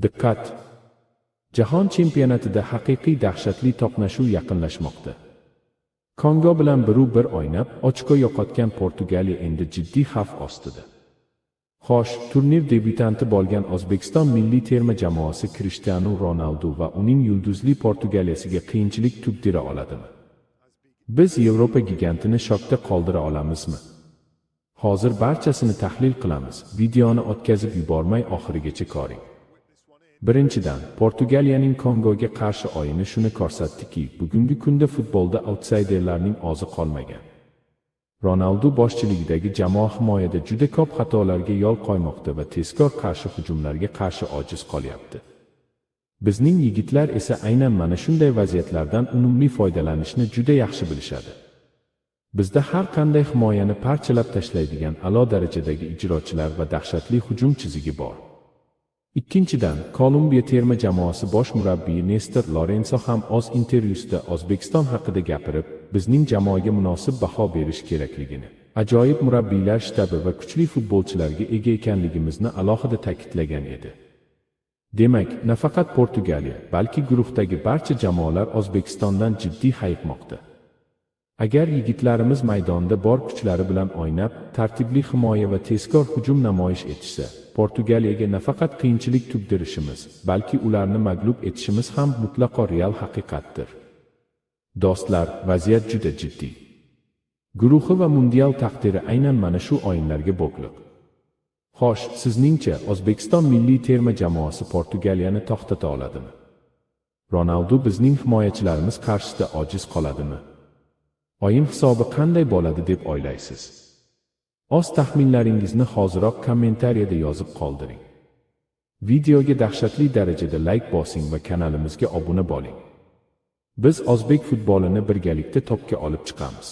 Diqqat! Jahon chempionatida haqiqiy dahshatli to'qnashuv yaqinlashmoqda. Kongo bilan 1-1 o'ynab, ochko yo'qotgan Portugaliya endi jiddiy xavf ostida. Xo'sh, turnir debyutanti bo'lgan O'zbekiston milliy terma jamoasi Krishtianu Ronaldu va uning yulduzli Portugaliyasiga qiyinchilik tugdira oladimi? Biz Yevropa gigantini shokda qoldira olamizmi? Hozir barchasini tahlil qilamiz. Videoni o'tkazib yubormay oxirigacha ko'ring. Birinchidan, Portugaliyaning Kongoga qarshi o'yini shuni ko'rsatdiki, bugungi kunda futbolda outsayderlarning o'zi qolmagan. Ronaldu boshchiligidagi jamoa himoyada juda ko'p xatolarga yo'l qo'ymoqda va tezkor qarshi hujumlarga qarshi ojiz qolyapti. Bizning yigitlar esa aynan mana shunday vaziyatlardan unumli foydalanishni juda yaxshi bilishadi. Bizda har qanday himoyani parchalab tashlaydigan a'lo darajadagi ijrochilar va dahshatli hujum chizigi bor. Ikkinchidan, Kolumbiya terma jamoasi bosh murabbiyi Nestor Lorenzo ham o'z intervyusida O'zbekiston haqida gapirib, bizning jamoaga munosib baho berish kerakligini, ajoyib murabbiylar shtabi va kuchli futbolchilarga ega ekanligimizni alohida ta'kidlagan edi. Demak, nafaqat Portugaliya, balki guruhdagi barcha jamoalar O'zbekistondan jiddiy hayiqmoqda. Agar yigitlarimiz maydonda bor kuchlari bilan o'ynab, tartibli himoya va tezkor hujum namoyish etishsa, Portugaliyaga nafaqat qiyinchilik tugdirishimiz, balki ularni mag'lub etishimiz ham mutlaqo real haqiqatdir. Do'stlar, vaziyat juda jiddiy. Guruhi va mundial taqdiri aynan mana shu o'yinlarga bog'liq. Xo'sh, sizningcha O'zbekiston milliy terma jamoasi Portugaliyani to'xtata oladimi? Ronaldu bizning himoyachilarimiz qarshisida ojiz qoladimi? O'yin hisobi qanday bo'ladi deb o'ylaysiz? O'z taxminlaringizni hoziroq kommentariyada yozib qoldiring. Videoga dahshatli darajada like bosing va kanalimizga obuna bo'ling. Biz o'zbek futbolini birgalikda to'pga olib chiqamiz.